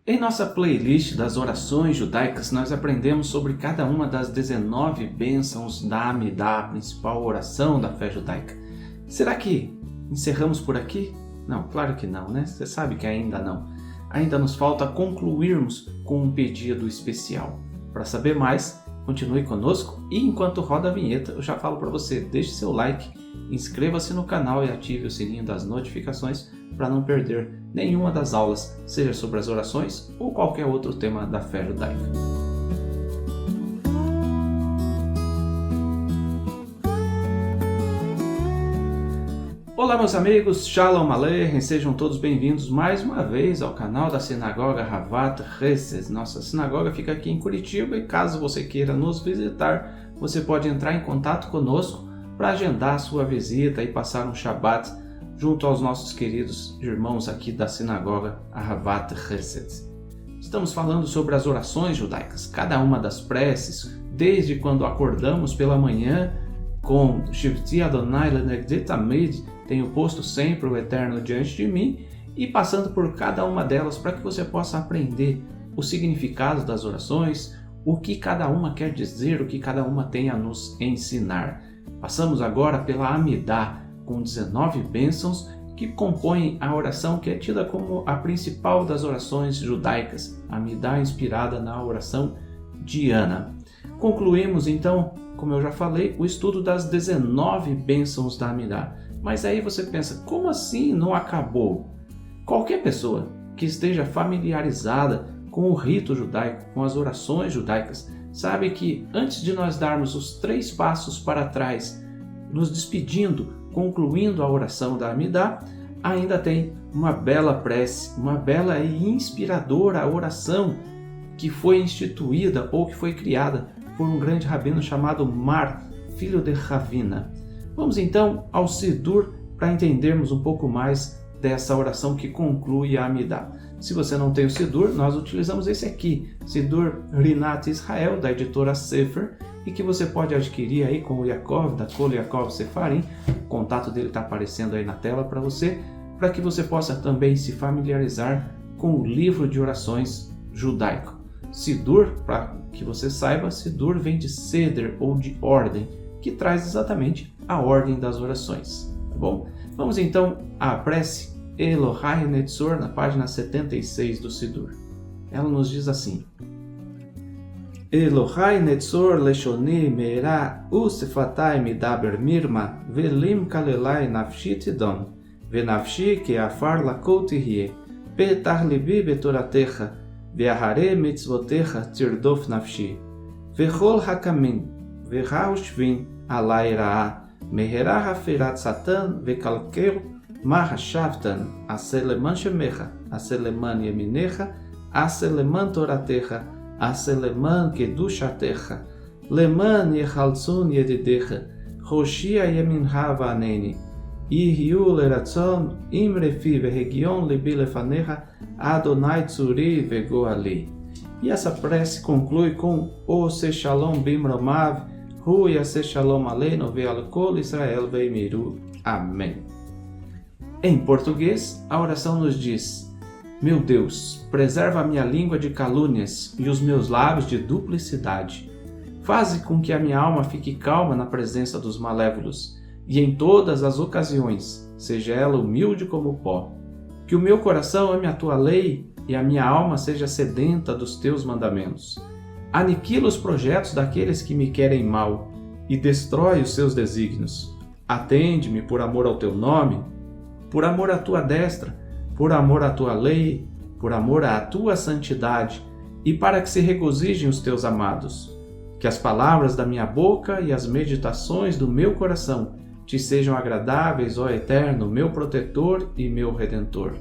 Em nossa playlist das orações judaicas, nós aprendemos sobre cada uma das 19 bênçãos da Amidá, a principal oração da fé judaica. Será que encerramos por aqui? Não, claro que não, né? Você sabe que ainda não. Ainda nos falta concluirmos com um pedido especial. Para saber mais, continue conosco e enquanto roda a vinheta, eu já falo para você, deixe seu like, inscreva-se no canal e ative o sininho das notificações para não perder nenhuma das aulas, seja sobre as orações ou qualquer outro tema da fé judaica. Olá meus amigos, Shalom Aleichem, sejam todos bem-vindos mais uma vez ao canal da Sinagoga Havat Hesed. Nossa sinagoga fica aqui em Curitiba e caso você queira nos visitar, você pode entrar em contato conosco para agendar a sua visita e passar um Shabbat junto aos nossos queridos irmãos aqui da sinagoga Havat Hesed. Estamos falando sobre as orações judaicas, cada uma das preces, desde quando acordamos pela manhã com Shivti Adonai Lenegdi Tamid, tenho posto sempre o Eterno diante de mim, e passando por cada uma delas para que você possa aprender o significado das orações, o que cada uma quer dizer, o que cada uma tem a nos ensinar. Passamos agora pela Amidá, com 19 bênçãos que compõem a oração que é tida como a principal das orações judaicas, a Amidá inspirada na oração de Ana. Concluímos então, como eu já falei, o estudo das 19 bênçãos da Amidá. Mas aí você pensa, como assim não acabou? Qualquer pessoa que esteja familiarizada com o rito judaico, com as orações judaicas, sabe que antes de nós darmos os 3 passos para trás, nos despedindo, concluindo a oração da Amidá, ainda tem uma bela prece, uma bela e inspiradora oração que foi instituída ou que foi criada por um grande rabino chamado Mar, filho de Ravina. Vamos então ao Sidur para entendermos um pouco mais dessa oração que conclui a Amidá. Se você não tem o Sidur, nós utilizamos esse aqui, Sidur Rinat Israel, da editora Sefer, e que você pode adquirir aí com o Yaakov, da Kol Yaakov Sefarim. O contato dele está aparecendo aí na tela para você que você possa também se familiarizar com o livro de orações judaico. Sidur, para que você saiba, Sidur vem de Seder ou de ordem, que traz exatamente a ordem das orações. Tá bom? Vamos então à prece Elohai Netzor, na página 76 do Sidur. Ela nos diz assim: Elohai Netzor Leshoni Meira Usefatai Midaber Mirma Velim Kalelai Nafshi Tidon Venafshi Keafar Lakot Hie Petach Libi Betoratecha Veahare Mitzvotecha Tirdof Nafshi Vechol Hakamin Vehaushvin Alai Raa Mehera Hafirat Satan Vekalkeu Mahashavtan Aseleman Shemecha Aseleman Yeminecha Aseleman Toratecha Aseleman Kedushatecha, Leman Yechalzun Yedidecha, Roshia Yeminha Vaneni, Ihiu Leratzon, Imrefi Veregion Libi Lefanecha, Adonai Tzuri Vegoali. E essa prece conclui com O Se Shalom Bimromav, Hu Yase Shalom Aleinu Ve'alkol Israel Ve'imiru. Amém. Em português, a oração nos diz: Meu Deus, preserva a minha língua de calúnias e os meus lábios de duplicidade. Faze com que a minha alma fique calma na presença dos malévolos, e em todas as ocasiões, seja ela humilde como o pó. Que o meu coração ame a tua lei e a minha alma seja sedenta dos teus mandamentos. Aniquila os projetos daqueles que me querem mal e destrói os seus desígnios. Atende-me por amor ao teu nome, por amor à tua destra, por amor à tua lei, por amor à tua santidade, e para que se regozijem os teus amados. Que as palavras da minha boca e as meditações do meu coração te sejam agradáveis, ó Eterno, meu protetor e meu redentor.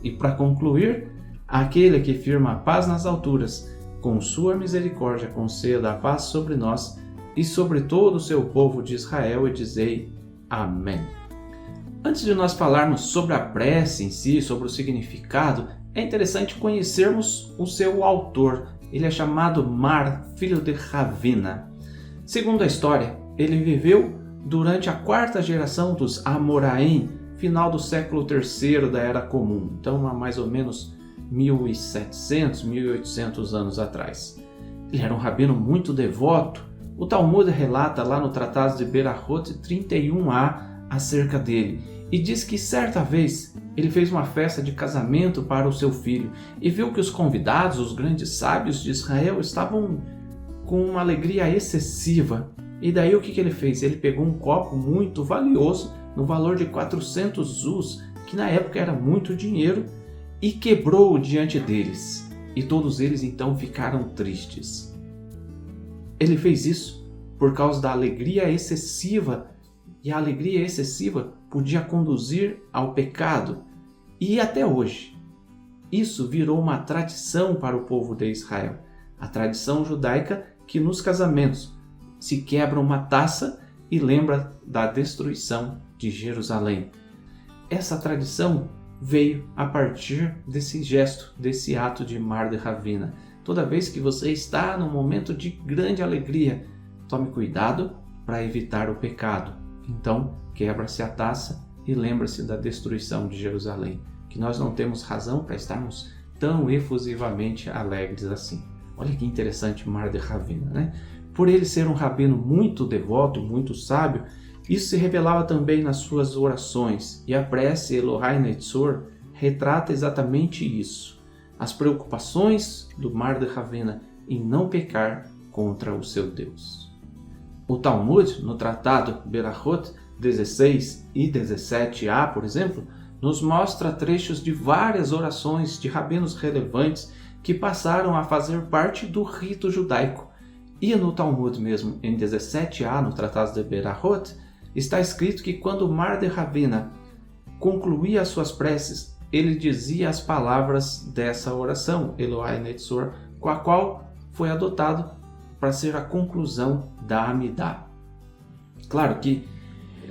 E para concluir, aquele que firma a paz nas alturas, com sua misericórdia conceda a paz sobre nós e sobre todo o seu povo de Israel, e dizei Amém. Antes de nós falarmos sobre a prece em si, sobre o significado, é interessante conhecermos o seu autor. Ele é chamado Mar, filho de Ravina. Segundo a história, ele viveu durante a 4ª geração dos Amoraim, final do século III da Era Comum. Então, há mais ou menos 1700, 1800 anos atrás. Ele era um rabino muito devoto. O Talmud relata lá no Tratado de Berahot 31a acerca dele e diz que certa vez ele fez uma festa de casamento para o seu filho e viu que os convidados, os grandes sábios de Israel, estavam com uma alegria excessiva. E daí o que ele fez? Ele pegou um copo muito valioso, no valor de 400 zuz, que na época era muito dinheiro, e quebrou diante deles. E todos eles então ficaram tristes. Ele fez isso por causa da alegria excessiva, e a alegria excessiva podia conduzir ao pecado. E até hoje, isso virou uma tradição para o povo de Israel. A tradição judaica que nos casamentos se quebra uma taça e lembra da destruição de Jerusalém. Essa tradição veio a partir desse gesto, desse ato de Mar de Ravina. Toda vez que você está num momento de grande alegria, tome cuidado para evitar o pecado. Então, quebra-se a taça e lembra-se da destruição de Jerusalém, que nós não temos razão para estarmos tão efusivamente alegres assim. Olha que interessante Mar de Ravina, né? Por ele ser um rabino muito devoto, muito sábio, isso se revelava também nas suas orações, e a prece Elohai Netzor retrata exatamente isso, as preocupações do Mar de Ravina em não pecar contra o seu Deus. O Talmud, no Tratado Berahot 16 e 17a, por exemplo, nos mostra trechos de várias orações de rabinos relevantes que passaram a fazer parte do rito judaico. E no Talmud mesmo, em 17a, no Tratado de Berahot, está escrito que quando Mar de Ravina concluía as suas preces, ele dizia as palavras dessa oração, Elohai Netzor, com a qual foi adotado para ser a conclusão da Amidah. Claro que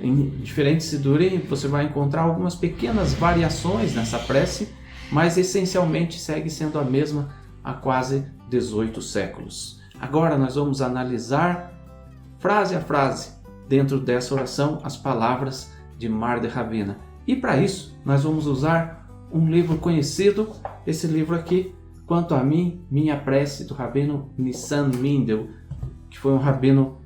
em diferentes Sidurim você vai encontrar algumas pequenas variações nessa prece, mas essencialmente segue sendo a mesma há quase 18 séculos. Agora nós vamos analisar frase a frase dentro dessa oração as palavras de Mar de Ravina. E para isso nós vamos usar um livro conhecido, esse livro aqui, Quanto a mim, minha prece, do rabino Nissan Mindel, que foi um rabino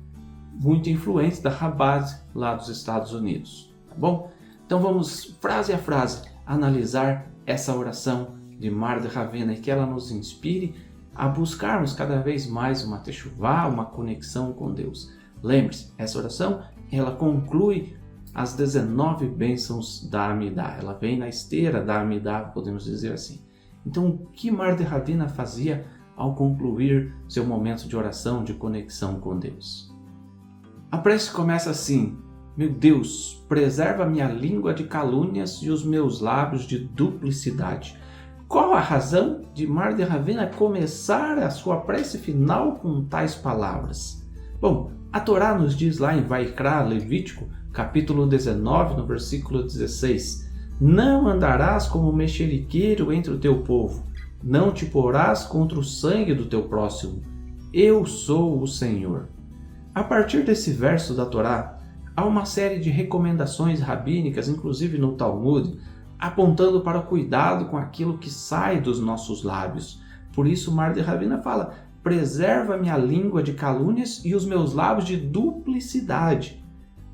muito influente da Chabad lá dos Estados Unidos. Tá bom? Então vamos frase a frase analisar essa oração de Mar de Ravina e que ela nos inspire a buscarmos cada vez mais uma techuvá, uma conexão com Deus. Lembre-se, essa oração ela conclui as 19 bênçãos da Amidah. Ela vem na esteira da Amidah, podemos dizer assim. Então, o que Mar de Ravina fazia ao concluir seu momento de oração, de conexão com Deus? A prece começa assim: meu Deus, preserva minha língua de calúnias e os meus lábios de duplicidade. Qual a razão de Mar de Ravina começar a sua prece final com tais palavras? Bom, a Torá nos diz lá em Vaikra, Levítico, capítulo 19, no versículo 16: não andarás como mexeriqueiro entre o teu povo, não te porás contra o sangue do teu próximo. Eu sou o Senhor. A partir desse verso da Torá, há uma série de recomendações rabínicas, inclusive no Talmud, apontando para o cuidado com aquilo que sai dos nossos lábios. Por isso, Mar de Ravina fala: preserva minha língua de calúnias e os meus lábios de duplicidade.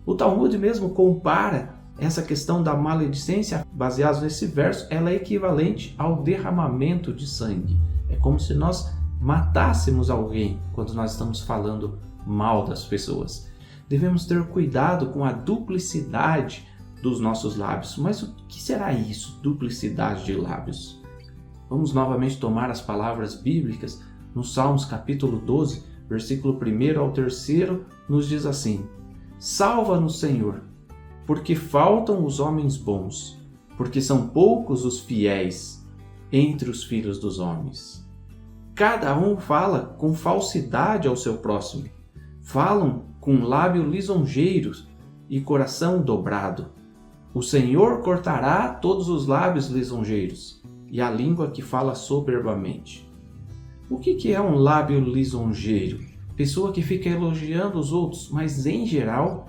O Talmud mesmo compara essa questão da maledicência, baseado nesse verso, ela é equivalente ao derramamento de sangue. É como se nós matássemos alguém quando nós estamos falando mal das pessoas. Devemos ter cuidado com a duplicidade dos nossos lábios. Mas o que será isso, duplicidade de lábios? Vamos novamente tomar as palavras bíblicas no Salmos capítulo 12, versículo 1 ao 3, nos diz assim: salva-nos, Senhor, porque faltam os homens bons, porque são poucos os fiéis entre os filhos dos homens. Cada um fala com falsidade ao seu próximo, falam com lábio lisonjeiro e coração dobrado. O Senhor cortará todos os lábios lisonjeiros e a língua que fala soberbamente. O que é um lábio lisonjeiro? Pessoa que fica elogiando os outros, mas em geral,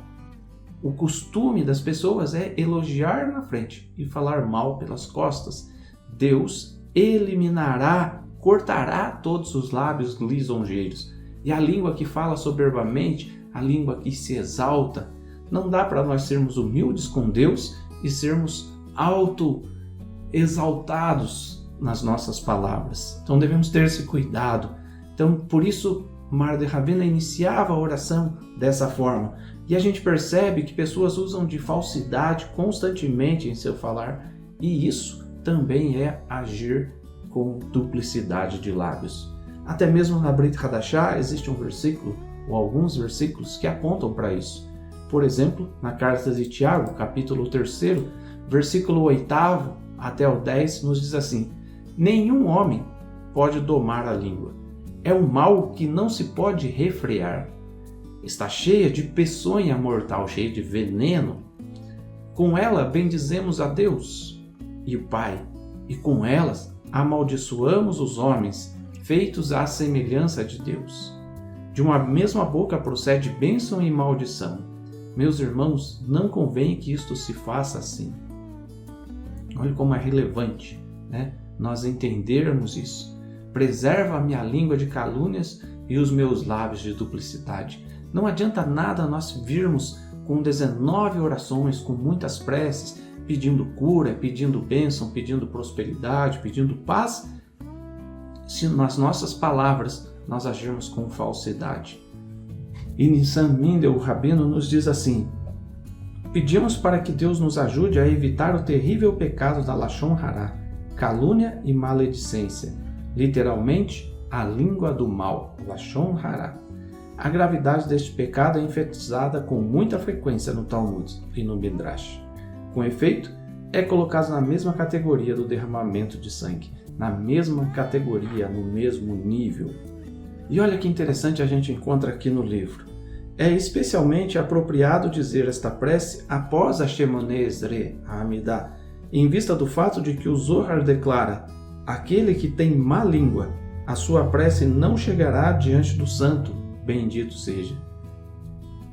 o costume das pessoas é elogiar na frente e falar mal pelas costas. Deus eliminará, cortará todos os lábios lisonjeiros. E a língua que fala soberbamente, a língua que se exalta. Não dá para nós sermos humildes com Deus e sermos auto-exaltados nas nossas palavras. Então devemos ter esse cuidado. Então, por isso, Mar de Ravena iniciava a oração dessa forma. E a gente percebe que pessoas usam de falsidade constantemente em seu falar, e isso também é agir com duplicidade de lábios. Até mesmo na Brit Hadashah existe um versículo, ou alguns versículos, que apontam para isso. Por exemplo, na carta de Tiago, capítulo 3, versículo 8 até o 10, nos diz assim: nenhum homem pode domar a língua. É um mal que não se pode refrear. Está cheia de peçonha mortal, cheia de veneno. Com ela bendizemos a Deus e o Pai, e com elas amaldiçoamos os homens, feitos à semelhança de Deus. De uma mesma boca procede bênção e maldição. Meus irmãos, não convém que isto se faça assim. Olha como é relevante, né? Nós entendermos isso. Preserva a minha língua de calúnias e os meus lábios de duplicidade. Não adianta nada nós virmos com 19 orações, com muitas preces, pedindo cura, pedindo bênção, pedindo prosperidade, pedindo paz, se nas nossas palavras nós agirmos com falsidade. E Nissan Mindel, o rabino, nos diz assim: pedimos para que Deus nos ajude a evitar o terrível pecado da Lashon Hará, calúnia e maledicência, literalmente a língua do mal, Lashon Hará. A gravidade deste pecado é enfatizada com muita frequência no Talmud e no Midrash. Com efeito, é colocado na mesma categoria do derramamento de sangue, na mesma categoria, no mesmo nível. E olha que interessante a gente encontra aqui no livro. É especialmente apropriado dizer esta prece após a Shemoneh Esrei, a Amidah, em vista do fato de que o Zohar declara: aquele que tem má língua, a sua prece não chegará diante do santo, bendito seja.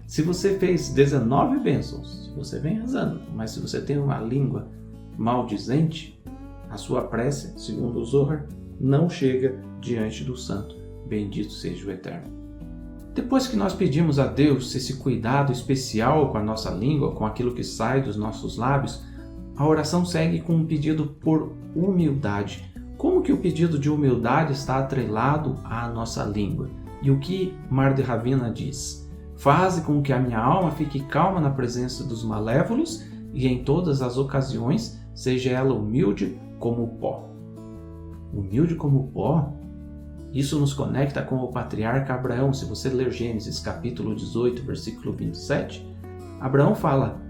Se você fez 19 bênçãos, você vem rezando, mas se você tem uma língua maldizente, a sua prece, segundo o Zohar, não chega diante do santo, bendito seja o Eterno. Depois que nós pedimos a Deus esse cuidado especial com a nossa língua, com aquilo que sai dos nossos lábios, a oração segue com um pedido por humildade. Como que o pedido de humildade está atrelado à nossa língua? E o que Mar de Ravena diz? Faze com que a minha alma fique calma na presença dos malévolos e em todas as ocasiões seja ela humilde como o pó. Humilde como o pó? Isso nos conecta com o patriarca Abraão. Se você ler Gênesis capítulo 18, versículo 27, Abraão fala: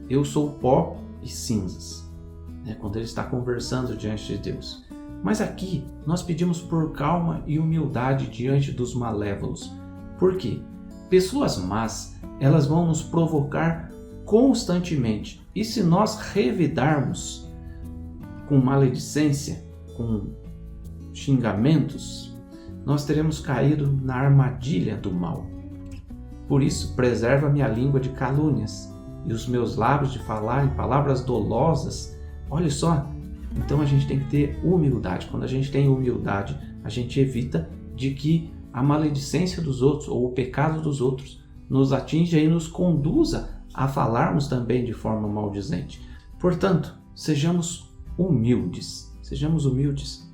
eu sou pó e cinzas, quando ele está conversando diante de Deus. Mas aqui nós pedimos por calma e humildade diante dos malévolos. Por quê? Pessoas más, elas vão nos provocar constantemente. E se nós revidarmos com maledicência, com xingamentos, nós teremos caído na armadilha do mal. Por isso, preserva minha língua de calúnias e os meus lábios de falar em palavras dolosas. Olha só, então a gente tem que ter humildade. Quando a gente tem humildade, a gente evita de que a maledicência dos outros ou o pecado dos outros nos atinja e nos conduza a falarmos também de forma maldizente. Portanto, sejamos humildes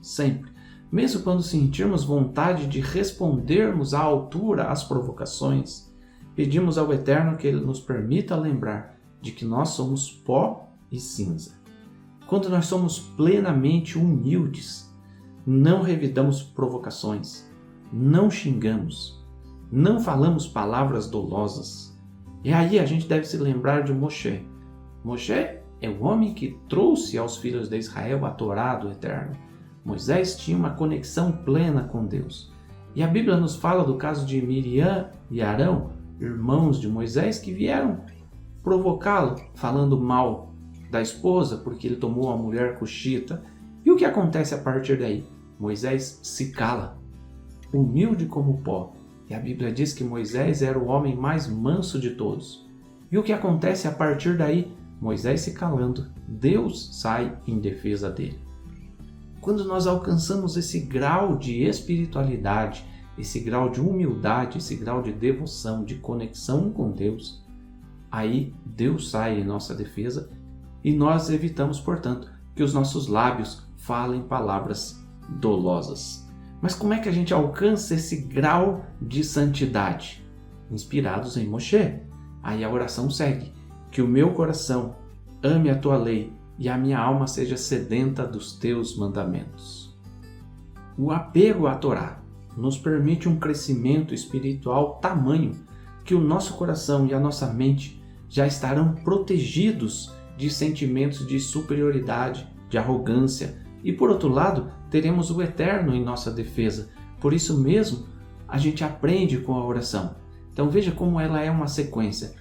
sempre. Mesmo quando sentirmos vontade de respondermos à altura às provocações, pedimos ao Eterno que Ele nos permita lembrar de que nós somos pó e cinza. Quando nós somos plenamente humildes, não revidamos provocações, não xingamos, não falamos palavras dolosas. E aí a gente deve se lembrar de Moshe. Moshe é o homem que trouxe aos filhos de Israel a Torá do Eterno. Moisés tinha uma conexão plena com Deus. E a Bíblia nos fala do caso de Miriam e Arão, irmãos de Moisés, que vieram provocá-lo, falando mal da esposa, porque ele tomou uma mulher cuxita. E o que acontece a partir daí? Moisés se cala, humilde como pó. E a Bíblia diz que Moisés era o homem mais manso de todos. E o que acontece a partir daí? Moisés se calando, Deus sai em defesa dele. Quando nós alcançamos esse grau de espiritualidade, esse grau de humildade, esse grau de devoção, de conexão com Deus, aí Deus sai em nossa defesa e nós evitamos, portanto, que os nossos lábios falem palavras dolosas. Mas como é que a gente alcança esse grau de santidade? Inspirados em Moshe. Aí a oração segue: que o meu coração ame a tua lei e a minha alma seja sedenta dos teus mandamentos. O apego à Torá nos permite um crescimento espiritual tamanho que o nosso coração e a nossa mente já estarão protegidos de sentimentos de superioridade, de arrogância, e por outro lado, teremos o eterno em nossa defesa. Por isso mesmo, a gente aprende com a oração. Então veja como ela é uma sequência.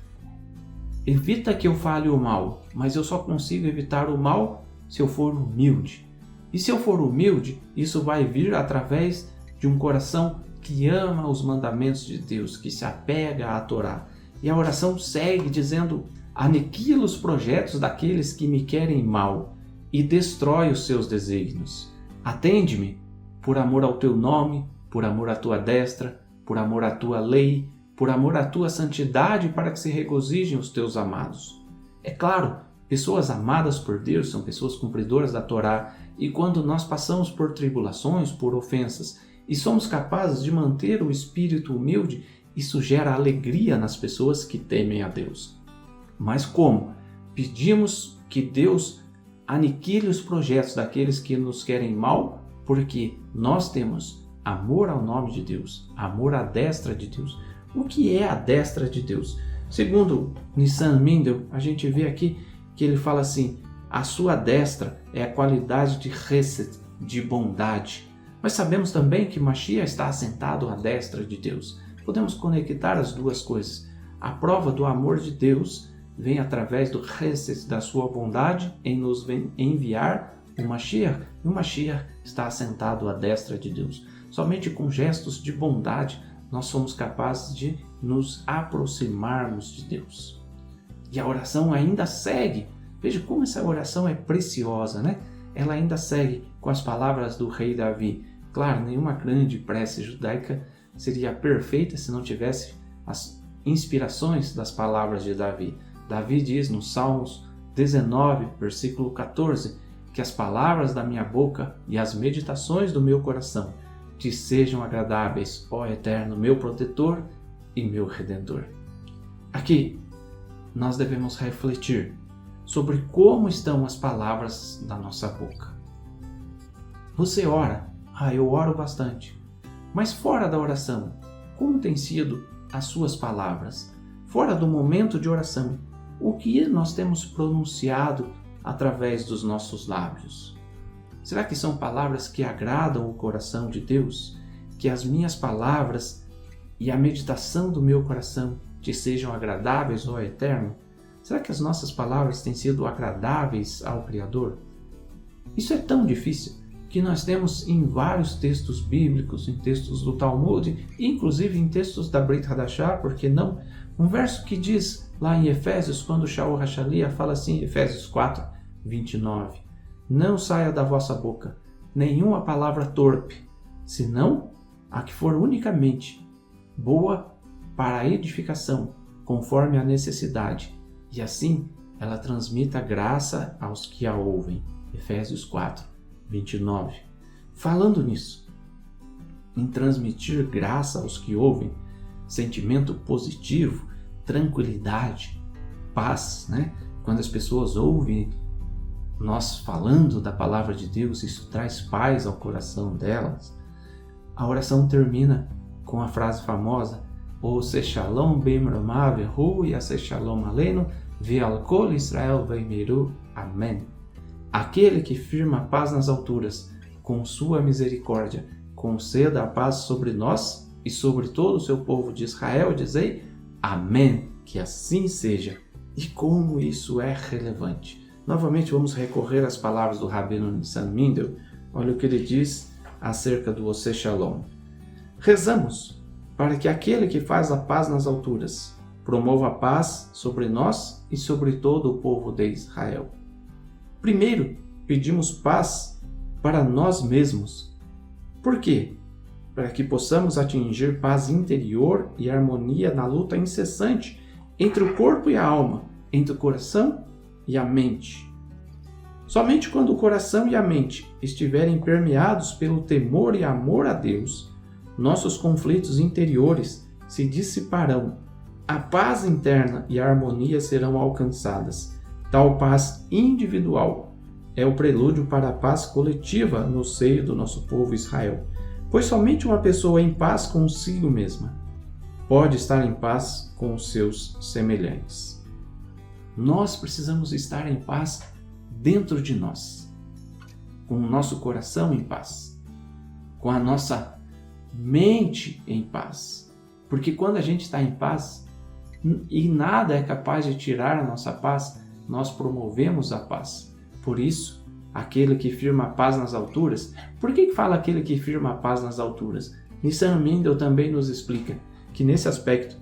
Evita que eu fale o mal, mas eu só consigo evitar o mal se eu for humilde. E se eu for humilde, isso vai vir através de um coração que ama os mandamentos de Deus, que se apega à Torá. E a oração segue dizendo: aniquila os projetos daqueles que me querem mal e destrói os seus desígnios. Atende-me por amor ao teu nome, por amor à tua destra, por amor à tua lei, por amor à tua santidade, para que se regozijem os teus amados. É claro, pessoas amadas por Deus são pessoas cumpridoras da Torá, e quando nós passamos por tribulações, por ofensas, e somos capazes de manter o espírito humilde, isso gera alegria nas pessoas que temem a Deus. Mas como? Pedimos que Deus aniquile os projetos daqueles que nos querem mal, porque nós temos amor ao nome de Deus, amor à destra de Deus. O que é a destra de Deus? Segundo Nissan Mindel, a gente vê aqui que ele fala assim: a sua destra é a qualidade de Hesed, de bondade. Mas sabemos também que Mashiach está assentado à destra de Deus. Podemos conectar as duas coisas. A prova do amor de Deus vem através do Hesed, da sua bondade, em nos enviar o Mashiach. E o Mashiach está assentado à destra de Deus. Somente com gestos de bondade nós somos capazes de nos aproximarmos de Deus. E a oração ainda segue. Veja como essa oração é preciosa, né? Ela ainda segue com as palavras do rei Davi. Claro, nenhuma grande prece judaica seria perfeita se não tivesse as inspirações das palavras de Davi. Davi diz no Salmos 19, versículo 14, que as palavras da minha boca e as meditações do meu coração te sejam agradáveis, ó Eterno, meu protetor e meu Redentor. Aqui, nós devemos refletir sobre como estão as palavras da nossa boca. Você ora? Eu oro bastante. Mas fora da oração, como têm sido as suas palavras? Fora do momento de oração, o que nós temos pronunciado através dos nossos lábios? Será que são palavras que agradam o coração de Deus? Que as minhas palavras e a meditação do meu coração te sejam agradáveis, ó Eterno? Será que as nossas palavras têm sido agradáveis ao Criador? Isso é tão difícil que nós temos em vários textos bíblicos, em textos do Talmud, inclusive em textos da Brit Hadashah, por que não? Um verso que diz lá em Efésios, quando Shaul Hachalia fala assim, Efésios 4, 29, não saia da vossa boca nenhuma palavra torpe, senão a que for unicamente boa para a edificação, conforme a necessidade, e assim ela transmita graça aos que a ouvem. Efésios 4, 29. Falando nisso, em transmitir graça aos que ouvem, sentimento positivo, tranquilidade, paz, né? Quando as pessoas ouvem nós falando da palavra de Deus, isso traz paz ao coração delas. A oração termina com a frase famosa: O se shalom b'mromá vehu yaseh shalom aleinu ve'al kol Israel ve'meru. Amém. Aquele que firma a paz nas alturas, com sua misericórdia, conceda a paz sobre nós e sobre todo o seu povo de Israel, dizei Amém. Que assim seja. E como isso é relevante. Novamente vamos recorrer às palavras do Rabino Nissan Mindel. Olha o que ele diz acerca do Oseh Shalom. Rezamos para que aquele que faz a paz nas alturas promova a paz sobre nós e sobre todo o povo de Israel. Primeiro, pedimos paz para nós mesmos. Por quê? Para que possamos atingir paz interior e harmonia na luta incessante entre o corpo e a alma, entre o coração e a mente. Somente quando o coração e a mente estiverem permeados pelo temor e amor a Deus, nossos conflitos interiores se dissiparão, a paz interna e a harmonia serão alcançadas. Tal paz individual é o prelúdio para a paz coletiva no seio do nosso povo Israel, pois somente uma pessoa em paz consigo mesma pode estar em paz com os seus semelhantes. Nós precisamos estar em paz dentro de nós, com o nosso coração em paz, com a nossa mente em paz. Porque quando a gente está em paz e nada é capaz de tirar a nossa paz, nós promovemos a paz. Por isso, aquele que firma a paz nas alturas. Por que fala aquele que firma a paz nas alturas? Nissan Mindel também nos explica que nesse aspecto,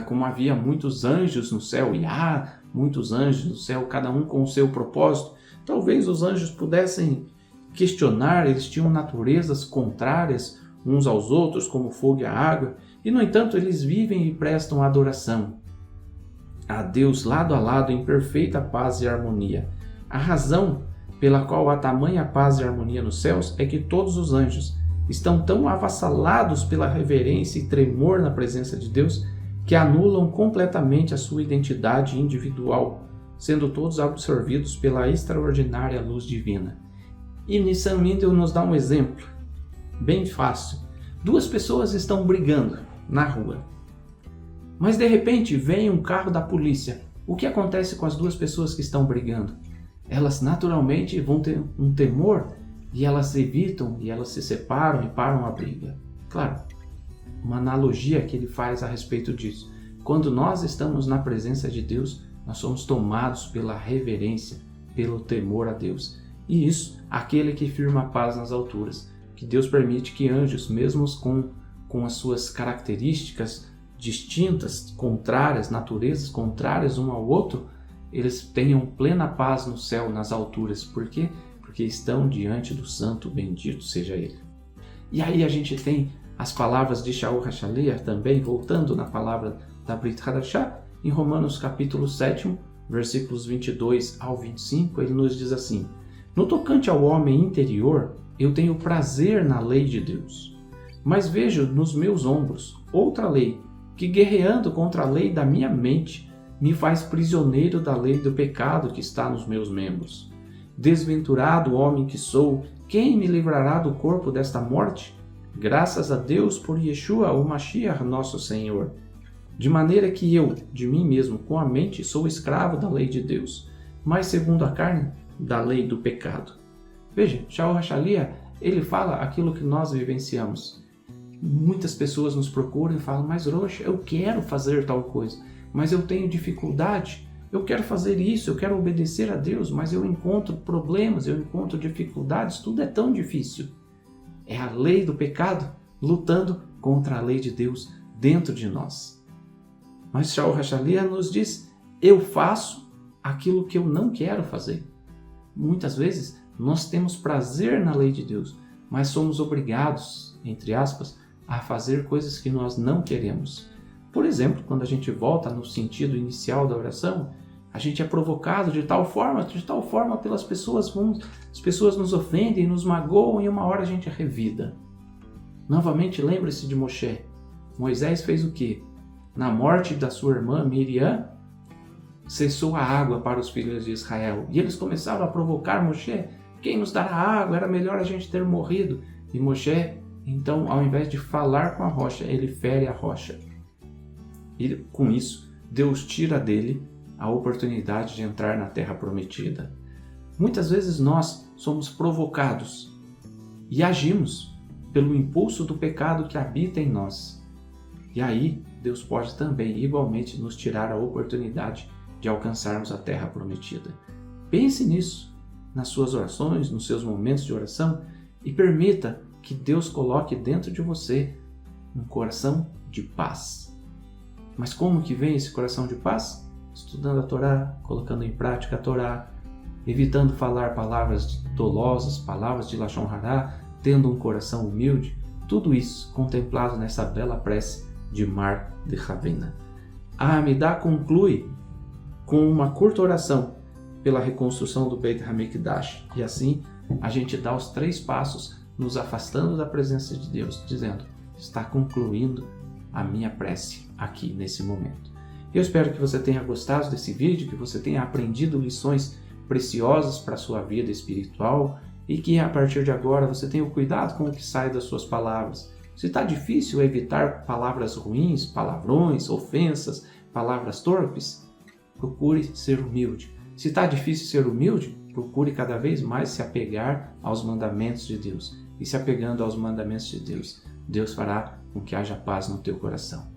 como havia muitos anjos no céu, e há muitos anjos no céu, cada um com o seu propósito, talvez os anjos pudessem questionar, eles tinham naturezas contrárias uns aos outros, como o fogo e a água, e no entanto eles vivem e prestam adoração a Deus lado a lado em perfeita paz e harmonia. A razão pela qual há tamanha paz e harmonia nos céus é que todos os anjos estão tão avassalados pela reverência e tremor na presença de Deus que anulam completamente a sua identidade individual, sendo todos absorvidos pela extraordinária luz divina. E Nissan Mindel nos dá um exemplo bem fácil. Duas pessoas estão brigando na rua, mas de repente vem um carro da polícia. O que acontece com as duas pessoas que estão brigando? Elas naturalmente vão ter um temor e elas evitam e elas se separam e param a briga. Claro, uma analogia que ele faz a respeito disso. Quando nós estamos na presença de Deus, nós somos tomados pela reverência, pelo temor a Deus. E isso, aquele que firma a paz nas alturas, que Deus permite que anjos, mesmo com as suas características distintas, contrárias, naturezas contrárias um ao outro, eles tenham plena paz no céu, nas alturas. Por quê? Porque estão diante do Santo, bendito seja Ele. E aí a gente tem as palavras de Shaul HaShaliach também, voltando na palavra da Brit Hadashah, em Romanos capítulo 7, versículos 22 ao 25, ele nos diz assim: no tocante ao homem interior, eu tenho prazer na lei de Deus, mas vejo nos meus ombros outra lei, que guerreando contra a lei da minha mente, me faz prisioneiro da lei do pecado que está nos meus membros. Desventurado homem que sou, quem me livrará do corpo desta morte? Graças a Deus por Yeshua, o Mashiach, nosso Senhor. De maneira que eu, de mim mesmo, com a mente, sou escravo da lei de Deus, mas segundo a carne, da lei do pecado. Veja, Shaul HaShaliach, ele fala aquilo que nós vivenciamos. Muitas pessoas nos procuram e falam: mas Rosh, eu quero fazer tal coisa, mas eu tenho dificuldade, eu quero fazer isso, eu quero obedecer a Deus, mas eu encontro problemas, eu encontro dificuldades, tudo é tão difícil. É a lei do pecado lutando contra a lei de Deus dentro de nós. Mas Shaul HaShaliach nos diz: eu faço aquilo que eu não quero fazer. Muitas vezes nós temos prazer na lei de Deus, mas somos obrigados, entre aspas, a fazer coisas que nós não queremos. Por exemplo, quando a gente volta no sentido inicial da oração, a gente é provocado de tal forma pelas pessoas, as pessoas nos ofendem, nos magoam e uma hora a gente revida. Novamente, lembre-se de Moshe. Moisés fez o quê? Na morte da sua irmã Miriam, cessou a água para os filhos de Israel. E eles começaram a provocar Moshe: quem nos dará água? Era melhor a gente ter morrido. E Moshe, então, ao invés de falar com a rocha, ele fere a rocha. E com isso, Deus tira dele a oportunidade de entrar na terra prometida. Muitas vezes nós somos provocados e agimos pelo impulso do pecado que habita em nós. E aí, Deus pode também, igualmente, nos tirar a oportunidade de alcançarmos a terra prometida. Pense nisso, nas suas orações, nos seus momentos de oração, e permita que Deus coloque dentro de você um coração de paz. Mas como que vem esse coração de paz? Estudando a Torá, colocando em prática a Torá, evitando falar palavras dolosas, palavras de Lashon Hará, tendo um coração humilde, tudo isso contemplado nessa bela prece de Mar de Ravena. A Amidá conclui com uma curta oração pela reconstrução do Beit HaMikdash, e assim a gente dá os 3 passos nos afastando da presença de Deus, dizendo: está concluindo a minha prece aqui nesse momento. Eu espero que você tenha gostado desse vídeo, que você tenha aprendido lições preciosas para a sua vida espiritual e que a partir de agora você tenha cuidado com o que sai das suas palavras. Se está difícil evitar palavras ruins, palavrões, ofensas, palavras torpes, procure ser humilde. Se está difícil ser humilde, procure cada vez mais se apegar aos mandamentos de Deus. E se apegando aos mandamentos de Deus, Deus fará com que haja paz no teu coração.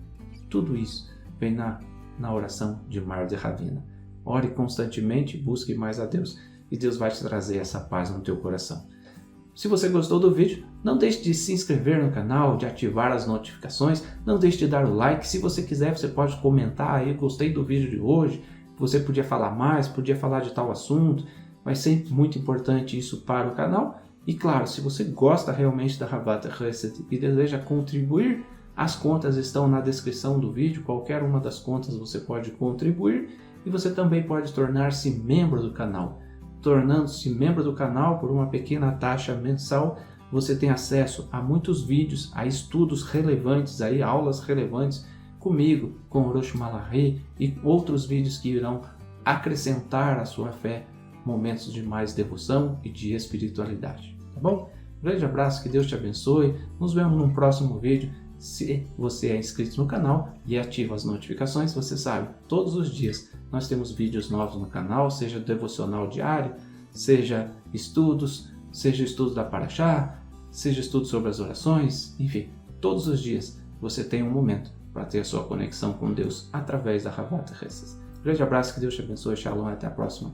Tudo isso vem na oração de Mar de Ravena. Ore constantemente, busque mais a Deus e Deus vai te trazer essa paz no teu coração. Se você gostou do vídeo, não deixe de se inscrever no canal, de ativar as notificações, não deixe de dar o like. Se você quiser, você pode comentar aí: gostei do vídeo de hoje, você podia falar mais, podia falar de tal assunto. Vai ser muito importante isso para o canal. E claro, se você gosta realmente da Havat Hesed e deseja contribuir, as contas estão na descrição do vídeo. Qualquer uma das contas você pode contribuir e você também pode tornar-se membro do canal. Tornando-se membro do canal por uma pequena taxa mensal, você tem acesso a muitos vídeos, a estudos relevantes, a aulas relevantes comigo, com o Rosh Malachi e outros vídeos que irão acrescentar à sua fé momentos de mais devoção e de espiritualidade. Tá bom? Um grande abraço, que Deus te abençoe. Nos vemos num próximo vídeo. Se você é inscrito no canal e ativa as notificações, você sabe, todos os dias nós temos vídeos novos no canal, seja devocional diário, seja estudos da Parashá, seja estudos sobre as orações, enfim, todos os dias você tem um momento para ter a sua conexão com Deus através da Havat Hesed. Grande abraço, que Deus te abençoe, Shalom, até a próxima.